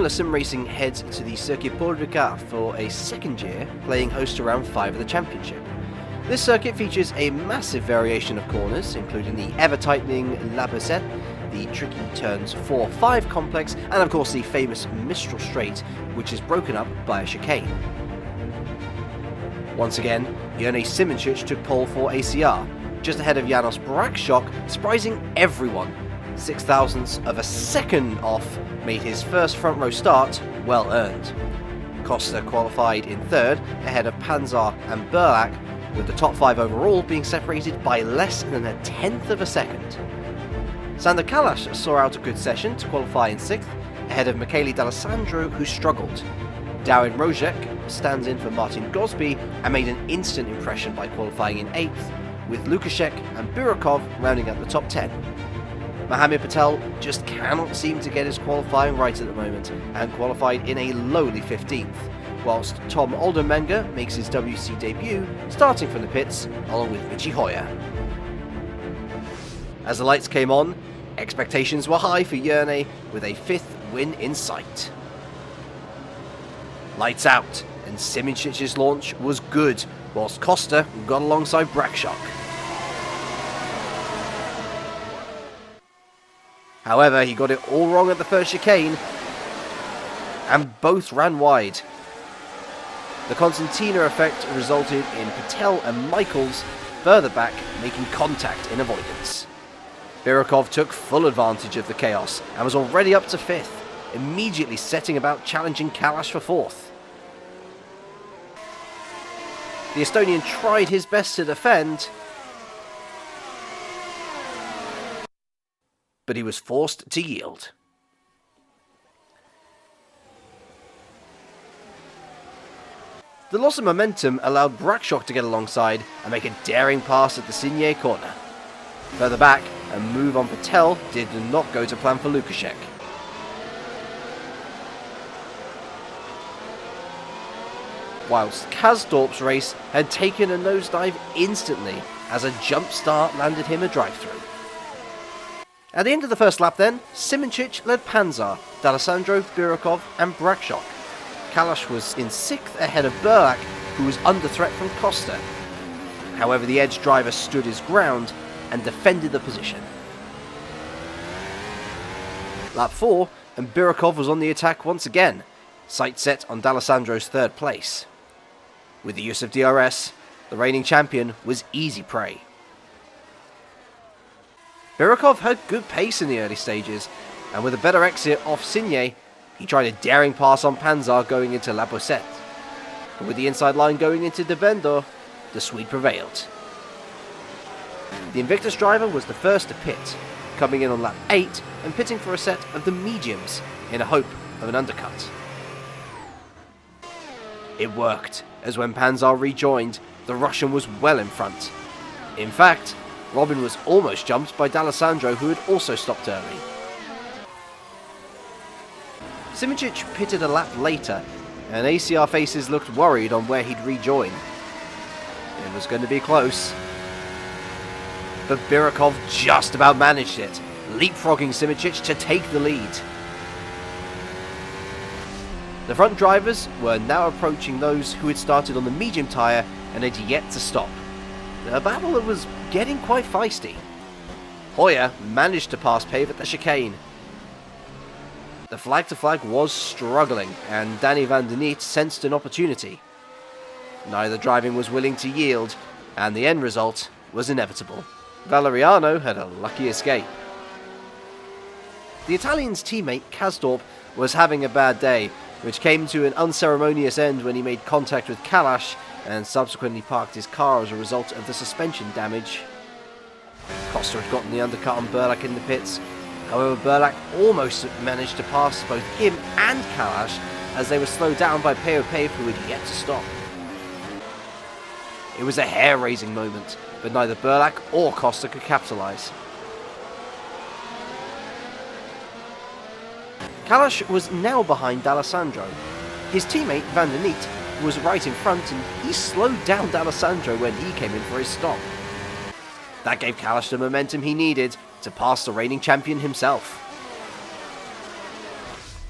Formula Sim Racing heads to the Circuit Paul Ricard for a second year, playing host to round 5 of the championship. This circuit features a massive variation of corners, including the ever-tightening La Bessette, the tricky turns 4-5 complex, and of course the famous Mistral Straight, which is broken up by a chicane. Once again, Jerne Simoncic took pole for ACR, just ahead of Janos Brakshock, surprising everyone. 0.06 of a second off made his first front row start well earned. Costa qualified in third, ahead of Panzer and Burlak, with the top 5 overall being separated by less than 1/10 of a second. Sander Kalash saw out a good session to qualify in 6th, ahead of Michele D'Alessandro, who struggled. Darren Rojek stands in for Martin Gosby and made an instant impression by qualifying in 8th, with Lukashek and Burakov rounding out the top 10. Mohamed Patel just cannot seem to get his qualifying right at the moment, and qualified in a lowly 15th, whilst Tom Oldenmenger makes his WC debut, starting from the pits along with Michi Hoyer. As the lights came on, expectations were high for Jerne, with a 5th win in sight. Lights out, and Simoncic's launch was good, whilst Costa got alongside Brakshock. However, he got it all wrong at the first chicane, and both ran wide. The Constantina effect resulted in Patel and Michaels further back making contact in avoidance. Birakov took full advantage of the chaos and was already up to 5th, immediately setting about challenging Kalash for 4th. The Estonian tried his best to defend, but he was forced to yield. The loss of momentum allowed Brakshock to get alongside and make a daring pass at the Signé corner. Further back, a move on Patel did not go to plan for Lukashek. Whilst Kasdorp's race had taken a nosedive instantly as a jump start landed him a drive-through. At the end of the first lap then, Simoncic led Panzer, D'Alessandro, Birakov and Brakshock. Kalash was in 6th ahead of Burlak, who was under threat from Costa. However, the Edge driver stood his ground and defended the position. Lap 4, and Birakov was on the attack once again, sight set on D'Alessandro's 3rd place. With the use of DRS, the reigning champion was easy prey. Birakov had good pace in the early stages, and with a better exit off Signé, he tried a daring pass on Panzer going into La Bossette. But with the inside line going into De Bendor, the Swede prevailed. The Invictus driver was the first to pit, coming in on lap 8 and pitting for a set of the mediums in a hope of an undercut. It worked, as when Panzer rejoined, the Russian was well in front. In fact, Robin was almost jumped by D'Alessandro, who had also stopped early. Simoncic pitted a lap later, and ACR faces looked worried on where he'd rejoin. It was going to be close. But Birakov just about managed it, leapfrogging Simoncic to take the lead. The front drivers were now approaching those who had started on the medium tyre and had yet to stop. A battle that was getting quite feisty. Hoyer managed to pass Pave at the chicane. The flag-to-flag was struggling, and Danny van der Niet sensed an opportunity. Neither driving was willing to yield, and the end result was inevitable. Valeriano had a lucky escape. The Italian's teammate Kasdorp was having a bad day, which came to an unceremonious end when he made contact with Kalash and subsequently parked his car as a result of the suspension damage. Costa had gotten the undercut on Burlak in the pits. However, Burlak almost managed to pass both him and Kalash as they were slowed down by Peo Pave, who had yet to stop. It was a hair-raising moment, but neither Burlak or Costa could capitalise. Kalash was now behind D'Alessandro. His teammate Van der Niet was right in front, and he slowed down D'Alessandro when he came in for his stop. That gave Kalash the momentum he needed to pass the reigning champion himself.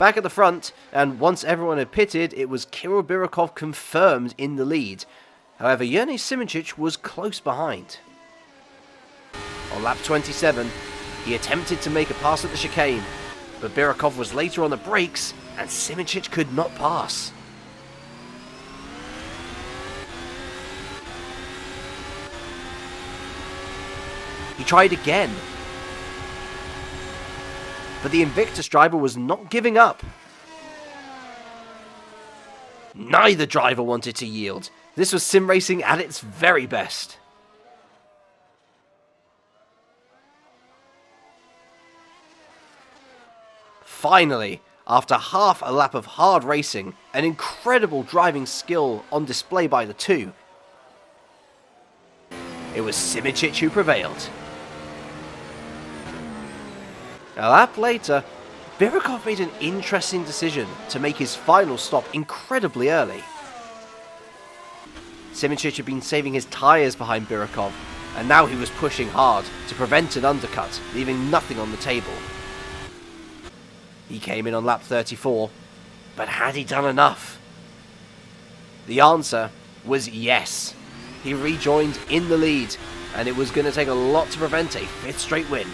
Back at the front, and once everyone had pitted, it was Kirill Birikov confirmed in the lead. However, Yerney Simoncic was close behind. On lap 27, he attempted to make a pass at the chicane, but Birikov was later on the brakes, and Simoncic could not pass. He tried again, but the Invictus driver was not giving up. Neither driver wanted to yield. This was sim racing at its very best. Finally, after half a lap of hard racing, an incredible driving skill on display by the two, it was Simoncic who prevailed. A lap later, Birikov made an interesting decision to make his final stop incredibly early. Simoncic had been saving his tyres behind Birikov, and now he was pushing hard to prevent an undercut, leaving nothing on the table. He came in on lap 34, but had he done enough? The answer was yes. He rejoined in the lead, and it was going to take a lot to prevent a 5th straight win.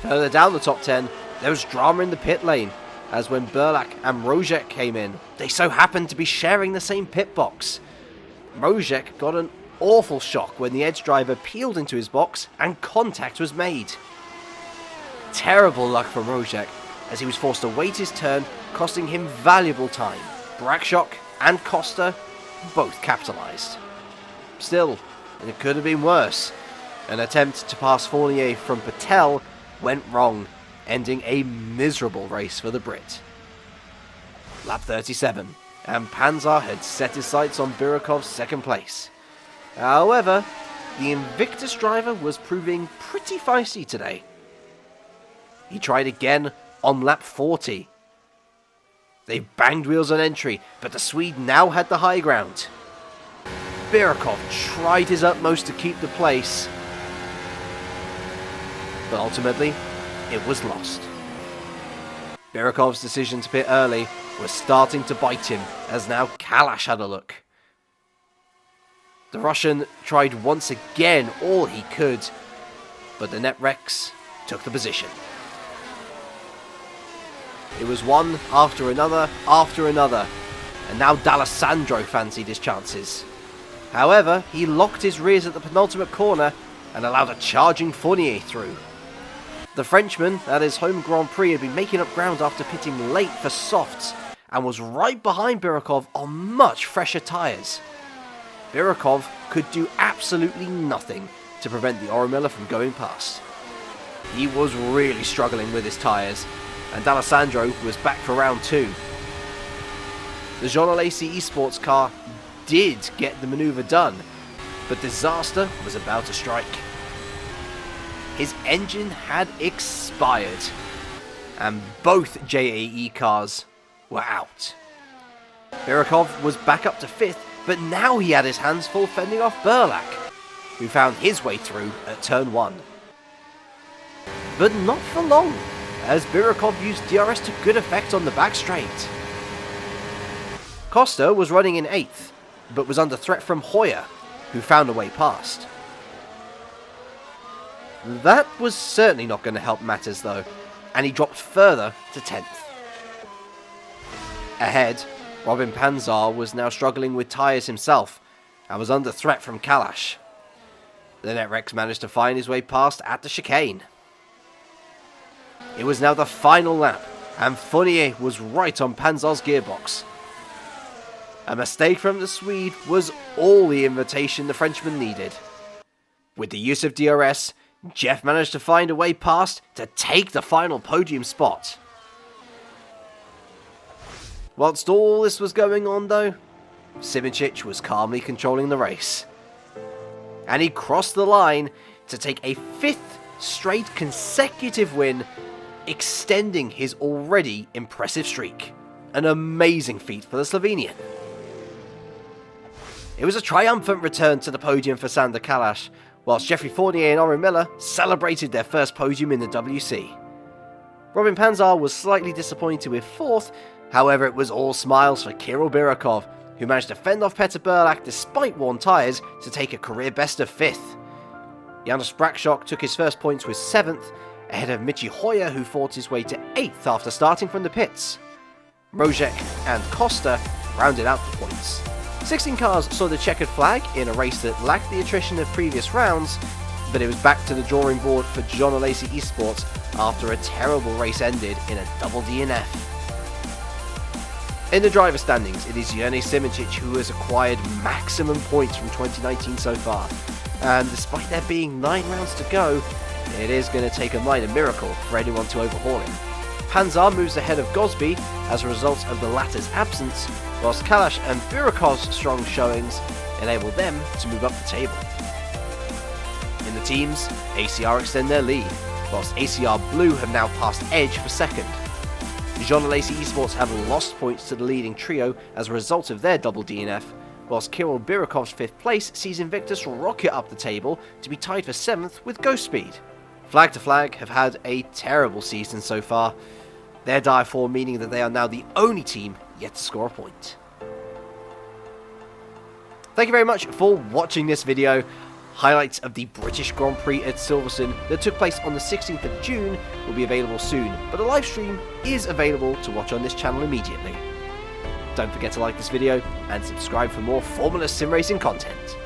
Further down the top 10, there was drama in the pit lane, as when Burlak and Rozek came in, they so happened to be sharing the same pit box. Rozek got an awful shock when the edge driver peeled into his box and contact was made. Terrible luck for Rozek, as he was forced to wait his turn, costing him valuable time. Brakshock and Costa both capitalised. Still, it could have been worse. An attempt to pass Fournier from Patel went wrong, ending a miserable race for the Brit. Lap 37, and Panzar had set his sights on Birikov's second place. However, the Invictus driver was proving pretty feisty today. He tried again on lap 40. They banged wheels on entry, but the Swede now had the high ground. Birikov tried his utmost to keep the place, but ultimately, it was lost. Birikov's decision to pit early was starting to bite him, as now Kalash had a look. The Russian tried once again all he could, but the NetRex took the position. It was one after another, and now D'Alessandro fancied his chances. However, he locked his rears at the penultimate corner and allowed a charging Fournier through. The Frenchman at his home Grand Prix had been making up ground after pitting late for softs and was right behind Birikov on much fresher tyres. Birikov could do absolutely nothing to prevent the Oromilla from going past. He was really struggling with his tyres, and D'Alessandro was back for round 2. The Jean Alesi eSports car did get the manoeuvre done, but disaster was about to strike. His engine had expired, and both JAE cars were out. Birikov was back up to 5th, but now he had his hands full fending off Burlak, who found his way through at turn 1. But not for long, as Birikov used DRS to good effect on the back straight. Costa was running in 8th, but was under threat from Hoyer, who found a way past. That was certainly not going to help matters though, and he dropped further to 10th. Ahead, Robin Panzar was now struggling with tyres himself, and was under threat from Kalash. The NetRex managed to find his way past at the chicane. It was now the final lap, and Fournier was right on Panzar's gearbox. A mistake from the Swede was all the invitation the Frenchman needed. With the use of DRS, Jeff managed to find a way past to take the final podium spot. Whilst all this was going on though, Simoncic was calmly controlling the race. And he crossed the line to take a 5th straight consecutive win, extending his already impressive streak. An amazing feat for the Slovenian. It was a triumphant return to the podium for Sander Kalash, whilst Jeffrey Fournier and Oromilla celebrated their first podium in the WC. Robin Panzar was slightly disappointed with 4th, however it was all smiles for Kirill Birakov, who managed to fend off Petr Burlak despite worn tyres to take a career best of 5th. Janos Brakshock took his first points with 7th, ahead of Michi Hoyer, who fought his way to 8th after starting from the pits. Mrozek and Costa rounded out the points. 16 cars saw the checkered flag in a race that lacked the attrition of previous rounds, but it was back to the drawing board for John O'Lacey Esports after a terrible race ended in a double DNF. In the driver standings, it is Jurnej Simoncic who has acquired maximum points from 2019 so far, and despite there being 9 rounds to go, it is going to take a minor miracle for anyone to overhaul him. Panzar moves ahead of Gosby as a result of the latter's absence, whilst Kalash and Burakov's strong showings enable them to move up the table. In the teams, ACR extend their lead, whilst ACR Blue have now passed Edge for 2nd. Jean Lacey Esports have lost points to the leading trio as a result of their double DNF, whilst Kirill Birakov's 5th place sees Invictus rocket up the table to be tied for 7th with Ghost Speed. Flag to Flag have had a terrible season so far, their dire form meaning that they are now the only team yet to score a point. Thank you very much for watching this video. Highlights of the British Grand Prix at Silverstone that took place on the 16th of June will be available soon, but a live stream is available to watch on this channel immediately. Don't forget to like this video and subscribe for more Formula Sim Racing content.